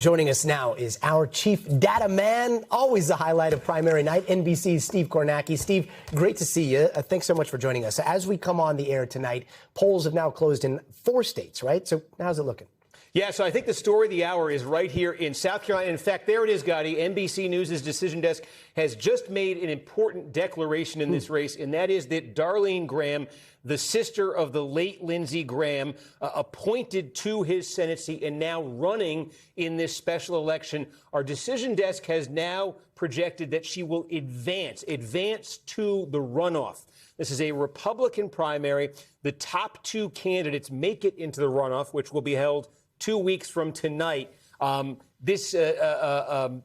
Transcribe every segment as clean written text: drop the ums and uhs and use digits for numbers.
Joining us now is our chief data man, always the highlight of primary night, NBC's Steve Kornacki. Steve, great to see you. Thanks so much for joining us. As we come on the air tonight, polls have now closed in 4 states, right? So how's it looking? Yeah, so I think the story of the hour is right here in South Carolina. In fact, there it is, Gotti. NBC News' decision desk has just made an important declaration in this race, and that is that Darline Graham, the sister of the late Lindsey Graham, appointed to his Senate seat and now running in this special election. Our decision desk has now projected that she will advance to the runoff. This is a Republican primary. The top 2 candidates make it into the runoff, which will be held 2 weeks from tonight. This has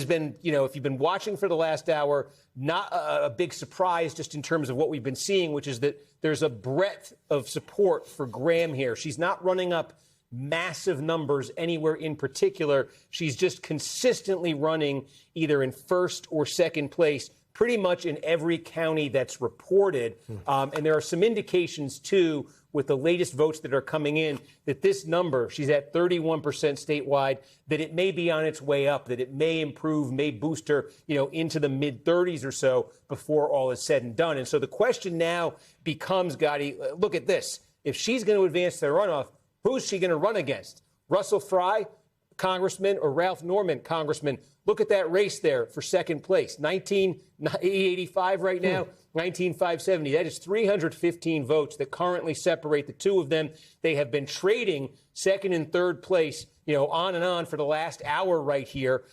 been, if you've been watching for the last hour, not a big surprise just in terms of what we've been seeing, which is that there's a breadth of support for Graham here. She's not running up massive numbers anywhere in particular. She's just consistently running either in first or second place pretty much in every county that's reported. And there are some indications, too, with the latest votes that are coming in, that this number, she's at 31% statewide, that it may be on its way up, that it may improve, may boost her, into the mid-30s or so before all is said and done. And so the question now becomes, Gotti, look at this. If she's going to advance to the runoff, who's she going to run against? Russell Fry, Congressman, or Ralph Norman, Congressman? Look at that race there for second place. 19,885 right now, 19,570. That is 315 votes that currently separate the two of them. They have been trading second and third place, on and on for the last hour right here.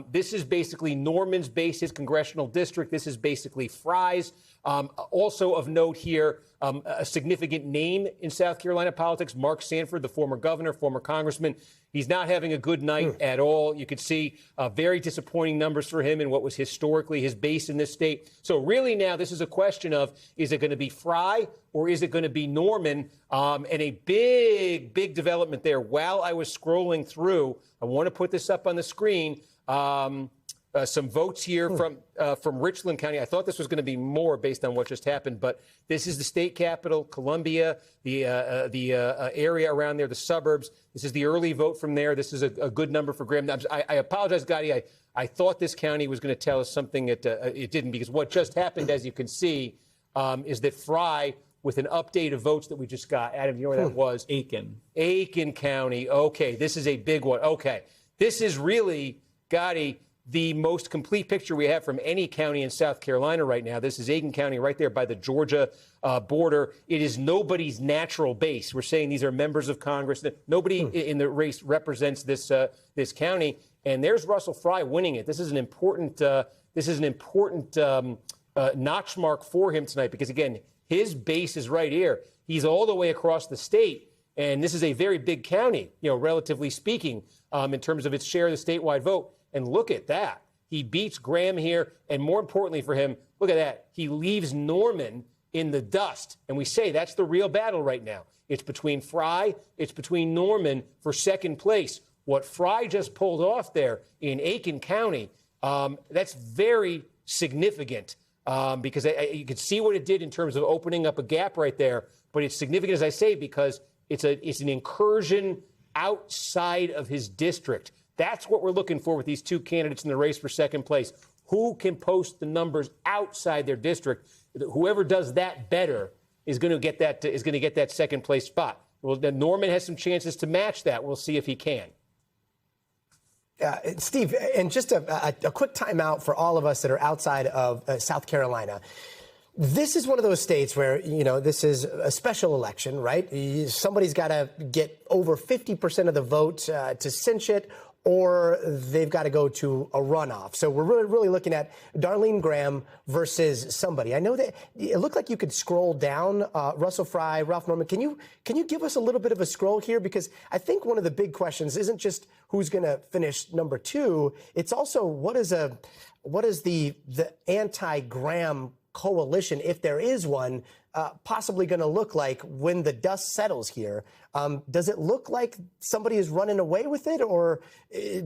This is basically Norman's base, his congressional district. This is basically Fry's. Also of note here, a significant name in South Carolina politics, Mark Sanford, the former governor, former congressman. He's not having a good night at all. You could see very disappointing numbers for him in what was historically his base in this state. So really now this is a question of, is it going to be Fry or is it going to be Norman? And a big development there. While I was scrolling through, I want to put this up on the screen. Some votes here from Richland County. I thought this was going to be more based on what just happened, but this is the state capital, Columbia, the area around there, the suburbs. This is the early vote from there. This is a good number for Graham. I apologize, Gotti. I thought this county was going to tell us something that it didn't, because what just happened, as you can see, is that Fry, with an update of votes that we just got, Adam, you know where that was? Aiken County. Okay, this is a big one. Okay, this is really, Gotti, the most complete picture we have from any county in South Carolina right now. This is Aiken County right there by the Georgia border. It is nobody's natural base. We're saying these are members of Congress. Nobody in the race represents this this county. And there's Russell Fry winning it. This is an important notch mark for him tonight, because, again, his base is right here. He's all the way across the state. And this is a very big county, relatively speaking, in terms of its share of the statewide vote. And look at that. He beats Graham here. And more importantly for him, look at that. He leaves Norman in the dust. And we say that's the real battle right now. It's between Fry, it's between Norman for second place. What Fry just pulled off there in Aiken County, that's very significant, because you could see what it did in terms of opening up a gap right there. But it's significant, as I say, because it's an incursion outside of his district. That's what we're looking for with these two candidates in the race for second place. Who can post the numbers outside their district? Whoever does that better is going to get that second place spot. Well, Norman has some chances to match that. We'll see if he can. Steve, and just a quick timeout for all of us that are outside of South Carolina. This is one of those states where, this is a special election, right? Somebody's got to get over 50% of the vote to cinch it, or they've got to go to a runoff. So we're really looking at Darline Graham versus somebody. I know that it looked like you could scroll down, Russell Fry, Ralph Norman. Can you give us a little bit of a scroll here? Because I think one of the big questions isn't just who's going to finish number 2. It's also what is the anti-Graham coalition, if there is one, possibly going to look like when the dust settles here? Does it look like somebody is running away with it, or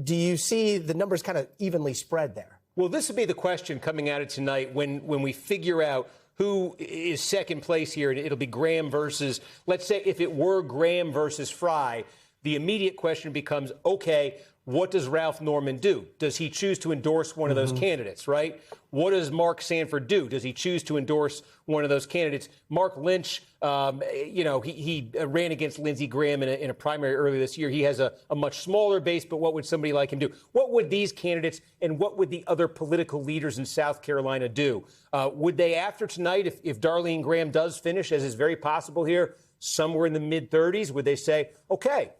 do you see the numbers kind of evenly spread there? Well, this will be the question coming at it tonight when we figure out who is second place here. It'll be Graham versus, let's say if it were Graham versus Fry, the immediate question becomes, okay, what does Ralph Norman do? Does he choose to endorse one of those candidates, right? What does Mark Sanford do? Does he choose to endorse one of those candidates? Mark Lynch, he ran against Lindsey Graham in a primary earlier this year. He has a much smaller base, but what would somebody like him do? What would these candidates and what would the other political leaders in South Carolina do? Would they, after tonight, if Darline Graham does finish, as is very possible here, somewhere in the mid-30s, would they say, okay,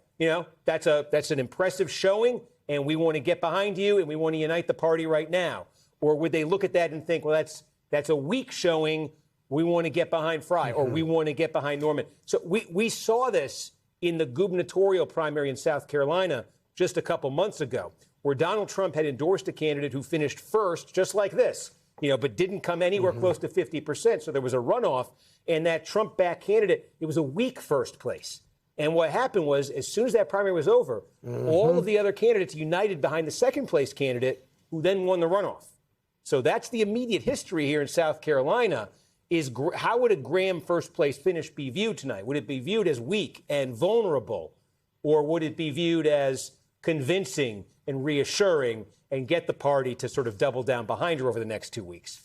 that's an impressive showing, and we want to get behind you, and we want to unite the party right now? Or would they look at that and think, well, that's a weak showing, we want to get behind Fry, or we want to get behind Norman? So we saw this in the gubernatorial primary in South Carolina just a couple months ago, where Donald Trump had endorsed a candidate who finished first, just like this, but didn't come anywhere close to 50%. So there was a runoff, and that Trump-backed candidate, it was a weak first place. And what happened was, as soon as that primary was over, all of the other candidates united behind the second place candidate, who then won the runoff. So that's the immediate history here in South Carolina. Is how would a Graham first place finish be viewed tonight? Would it be viewed as weak and vulnerable, or would it be viewed as convincing and reassuring and get the party to sort of double down behind her over the next 2 weeks?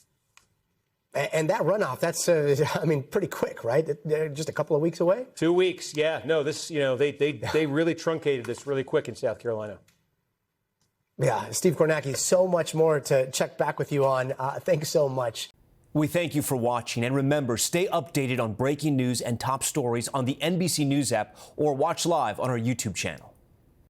And that runoff, that's, pretty quick, right? They're just a couple of weeks away? 2 weeks, yeah. No, this, they really truncated this really quick in South Carolina. Yeah, Steve Kornacki, so much more to check back with you on. Thanks so much. We thank you for watching. And remember, stay updated on breaking news and top stories on the NBC News app or watch live on our YouTube channel.